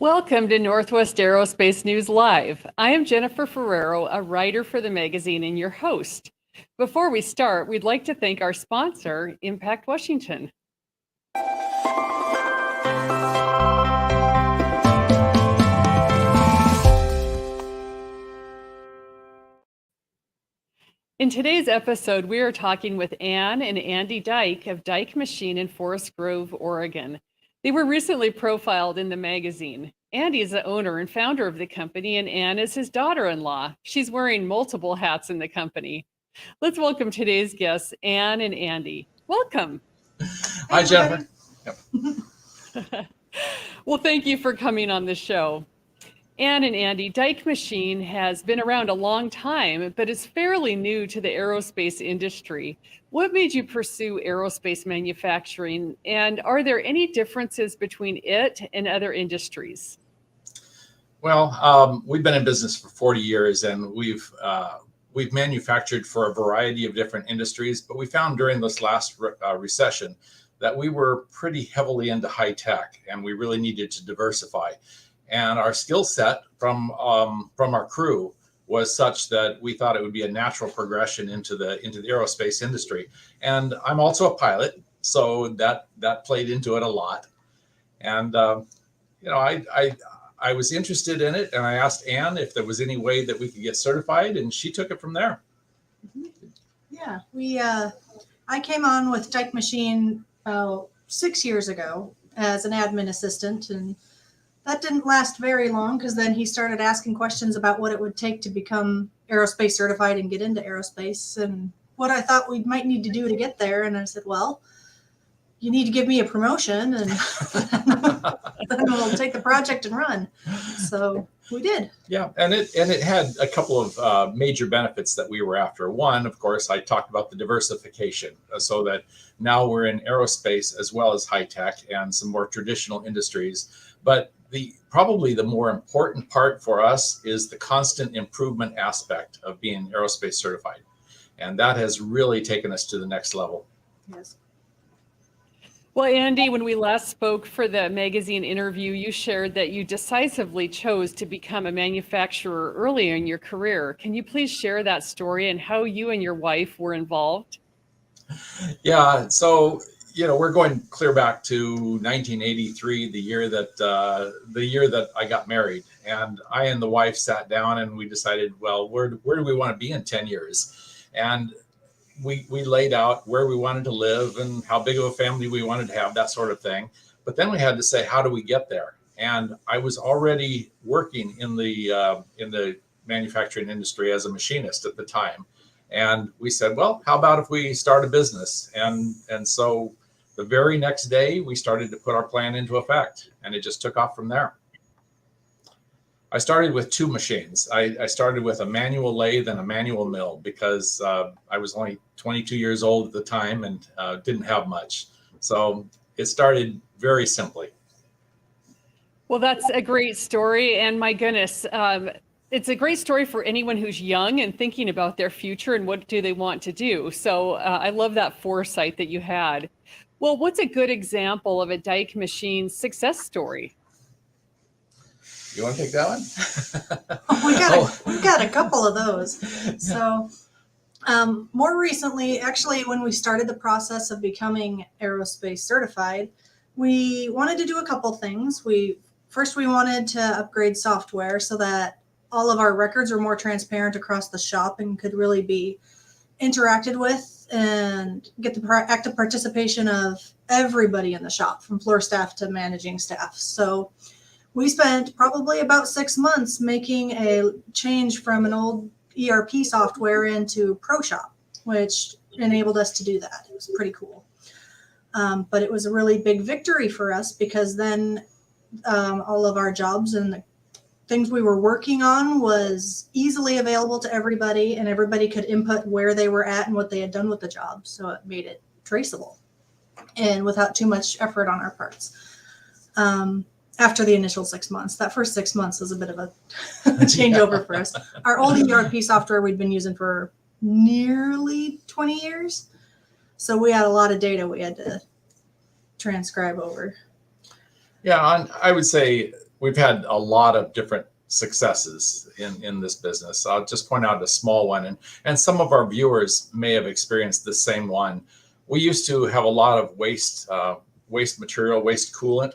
Welcome to Northwest Aerospace News Live. I am Jennifer Ferrero, a writer for the magazine and your host. Before we start, we'd like to thank our sponsor, Impact Washington. In today's episode, we are talking with Ann and Andy Duyck of Duyck Machine in Forest Grove, Oregon. They were recently profiled in the magazine. Andy is the owner and founder of the company, and Ann is his daughter-in-law. She's wearing multiple hats in the company. Let's welcome today's guests, Ann and Andy. Welcome. Hi, Jennifer. Yep. Well, thank you for coming on the show. Ann and Andy, Duyck Machine has been around a long time, but is fairly new to the aerospace industry. What made you pursue aerospace manufacturing, and are there any differences between it and other industries? Well, we've been in business for 40 years, and we've manufactured for a variety of different industries, but we found during this last recession that we were pretty heavily into high tech, and we really needed to diversify. And our skill set from our crew was such that we thought it would be a natural progression into the aerospace industry. And I'm also a pilot, so that played into it a lot. And I was interested in it, and I asked Ann if there was any way that we could get certified, and she took it from there. Yeah, I came on with Duyck Machine 6 years ago as an admin assistant, and that didn't last very long because then he started asking questions about what it would take to become aerospace certified and get into aerospace and what I thought we might need to do to get there. And I said, well, you need to give me a promotion and then we'll take the project and run. So we did. Yeah, and it had a couple of major benefits that we were after. One, of course, I talked about the diversification, so that now we're in aerospace as well as high tech and some more traditional industries. But probably the more important part for us is the constant improvement aspect of being aerospace certified. And that has really taken us to the next level. Yes. Well, Andy, when we last spoke for the magazine interview, you shared that you decisively chose to become a manufacturer early in your career. Can you please share that story and how you and your wife were involved? Yeah, so we're going clear back to 1983, the year that I got married, and I and the wife sat down and we decided, well, where do we want to be in 10 years? And we laid out where we wanted to live and how big of a family we wanted to have, that sort of thing. But then we had to say, how do we get there? And I was already working in the manufacturing industry as a machinist at the time. And we said, well, how about if we start a business? And so the very next day, we started to put our plan into effect, and it just took off from there. I started with two machines. I started with a manual lathe and a manual mill because I was only 22 years old at the time and didn't have much. So it started very simply. Well, that's a great story. And my goodness, it's a great story for anyone who's young and thinking about their future and what do they want to do. So I love that foresight that you had. Well, what's a good example of a Duyck Machine success story? You want to take that one? We've got a couple of those. So more recently, actually, when we started the process of becoming aerospace certified, we wanted to do a couple things. First, we wanted to upgrade software so that all of our records were more transparent across the shop and could really be interacted with and get the active participation of everybody in the shop, from floor staff to managing staff. So we spent probably about 6 months making a change from an old ERP software into ProShop, which enabled us to do that. It was pretty cool. But it was a really big victory for us because then all of our jobs and the things we were working on was easily available to everybody, and everybody could input where they were at and what they had done with the job. So it made it traceable and without too much effort on our parts. After the initial 6 months, that first 6 months was a bit of a changeover for us. Our old ERP software we'd been using for nearly 20 years. So we had a lot of data we had to transcribe over. Yeah, I would say we've had a lot of different successes in this business. I'll just point out a small one, and some of our viewers may have experienced the same one. We used to have a lot of waste material, waste coolant,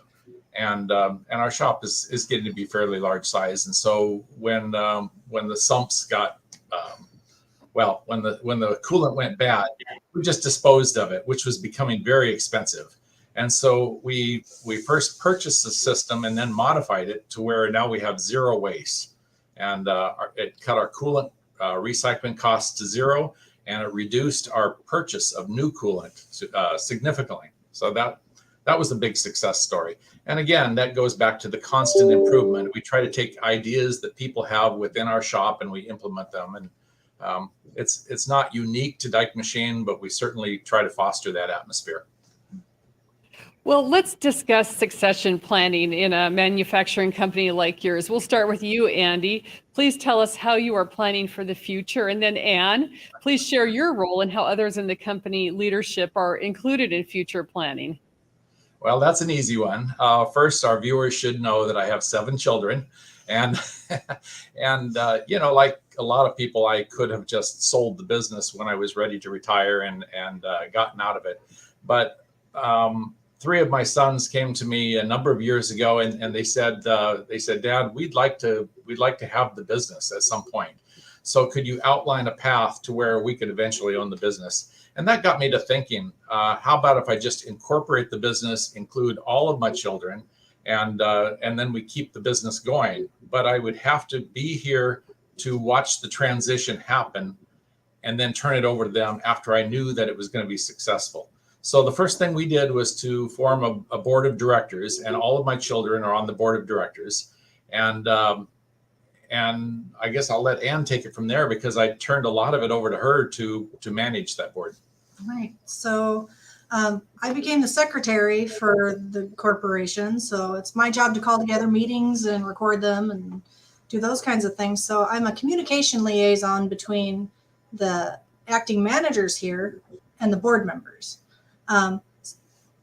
and our shop is getting to be fairly large size. And so when the sumps got when the coolant went bad, we just disposed of it, which was becoming very expensive. And so we first purchased the system and then modified it to where now we have zero waste, and it cut our coolant recycling costs to zero, and it reduced our purchase of new coolant significantly. So that was a big success story. And again, that goes back to the constant improvement. We try to take ideas that people have within our shop and we implement them. And it's not unique to Duyck Machine, but we certainly try to foster that atmosphere. Well, let's discuss succession planning in a manufacturing company like yours. We'll start with you, Andy. Please tell us how you are planning for the future. And then Ann, please share your role and how others in the company leadership are included in future planning. Well, that's an easy one. First, our viewers should know that I have 7 children, and like a lot of people, I could have just sold the business when I was ready to retire and gotten out of it. But 3 of my sons came to me a number of years ago, and they said, Dad, we'd like to have the business at some point. So could you outline a path to where we could eventually own the business? And that got me to thinking, how about if I just incorporate the business, include all of my children, and then we keep the business going. But I would have to be here to watch the transition happen and then turn it over to them after I knew that it was going to be successful. So the first thing we did was to form a board of directors, and all of my children are on the board of directors. And I guess I'll let Ann take it from there, because I turned a lot of it over to her to manage that board. Right. So I became the secretary for the corporation. So it's my job to call together meetings and record them and do those kinds of things. So I'm a communication liaison between the acting managers here and the board members.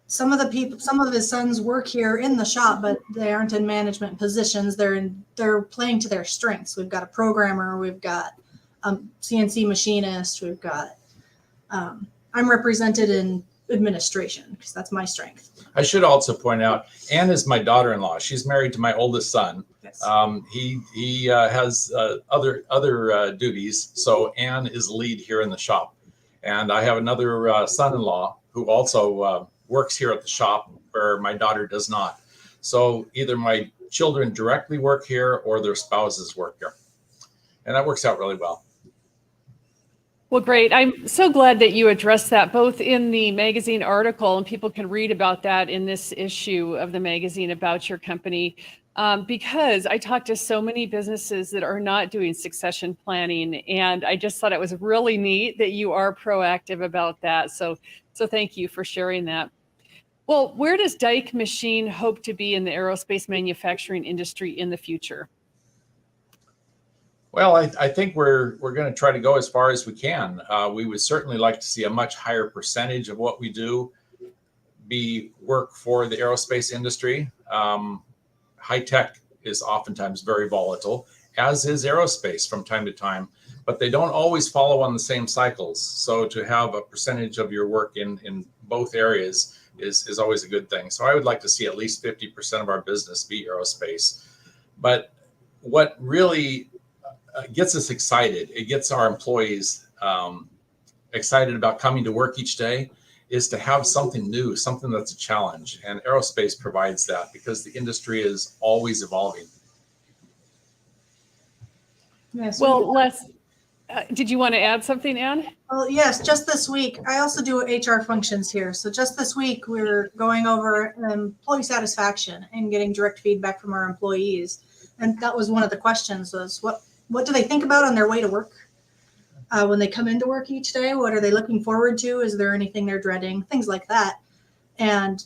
Some of his sons work here in the shop, but they aren't in management positions. They're playing to their strengths. We've got a programmer, we've got a CNC machinist, we've got, I'm represented in administration because that's my strength. I should also point out, Ann is my daughter-in-law. She's married to my oldest son. Yes. He has other duties. So Ann is lead here in the shop. And I have another son-in-law who also works here at the shop, where my daughter does not. So either my children directly work here or their spouses work here. And that works out really well. Well, great. I'm so glad that you addressed that both in the magazine article, and people can read about that in this issue of the magazine about your company, because I talked to so many businesses that are not doing succession planning, and I just thought it was really neat that you are proactive about that. So thank you for sharing that. Well, where does Duyck Machine hope to be in the aerospace manufacturing industry in the future? Well, I think we're going to try to go as far as we can. We would certainly like to see a much higher percentage of what we do be work for the aerospace industry. High tech is oftentimes very volatile, as is aerospace from time to time, but they don't always follow on the same cycles. So to have a percentage of your work in both areas is always a good thing. So I would like to see at least 50% of our business be aerospace. But what really gets us excited, it gets our employees excited about coming to work each day, is to have something new, something that's a challenge. And aerospace provides that because the industry is always evolving. Yes. Well, Les, did you want to add something, Ann? Well, yes, just this week, I also do HR functions here. So just this week, we're going over employee satisfaction and getting direct feedback from our employees. And that was one of the questions, was what do they think about on their way to work? When they come into work each day, what are they looking forward to? Is there anything they're dreading? Things like that. And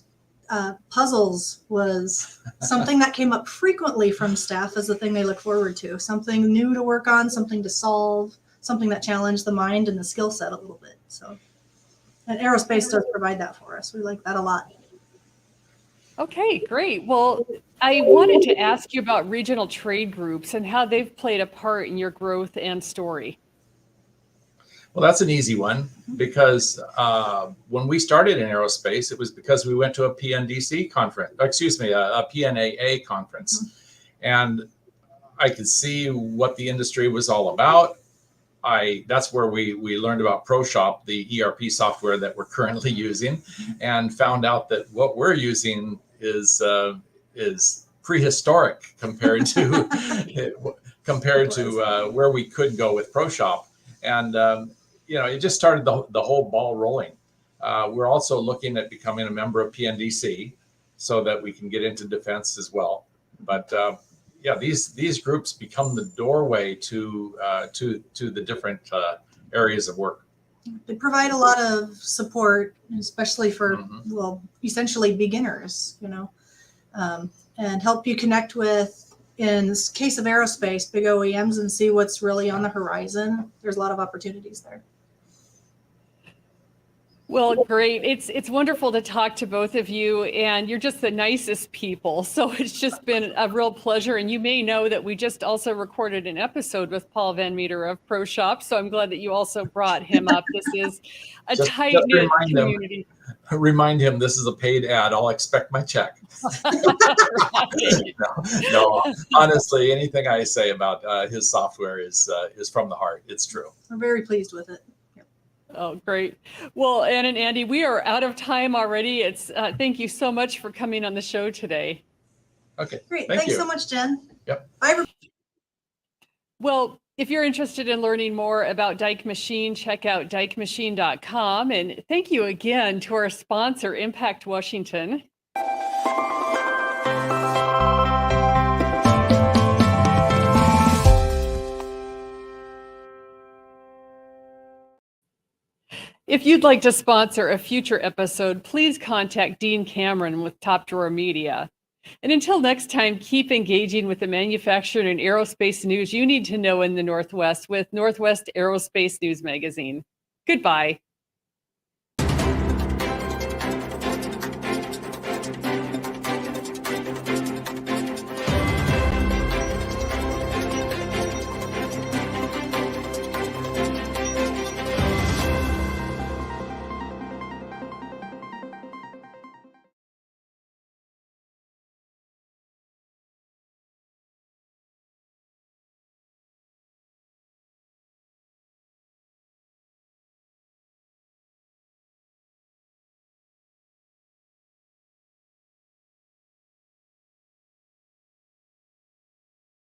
puzzles was something that came up frequently from staff as the thing they look forward to. Something new to work on, something to solve, something that challenged the mind and the skill set a little bit. So, and aerospace does provide that for us. We like that a lot. Okay, great. Well, I wanted to ask you about regional trade groups and how they've played a part in your growth and story. Well, that's an easy one because when we started in aerospace, it was because we went to a PNDC conference, excuse me, a PNAA conference. And I could see what the industry was all about. That's where we learned about ProShop, the ERP software that we're currently using, and found out that what we're using is prehistoric compared to where we could go with ProShop. And it just started the whole ball rolling. We're also looking at becoming a member of PNDC so that we can get into defense as well. But these groups become the doorway to the different areas of work. They provide a lot of support, especially for essentially beginners, and help you connect with, in the case of aerospace, big OEMs, and see what's really on the horizon. There's a lot of opportunities there. Well, great. It's wonderful to talk to both of you, and you're just the nicest people. So it's just been a real pleasure. And you may know that we just also recorded an episode with Paul Van Meter of ProShop. So I'm glad that you also brought him up. This is a tight-knit community. Remind him this is a paid ad. I'll expect my check. No, honestly, anything I say about his software is from the heart. It's true. We're very pleased with it. Oh, great. Well, Ann and Andy, we are out of time already. Thank you so much for coming on the show today. Okay. Great. Thanks so much, Jen. Yep. Bye. Well, if you're interested in learning more about Duyck Machine, check out duyckmachine.com. And thank you again to our sponsor, Impact Washington. If you'd like to sponsor a future episode, please contact Dean Cameron with Top Drawer Media. And until next time, keep engaging with the manufacturing and aerospace news you need to know in the Northwest with Northwest Aerospace News Magazine. Goodbye.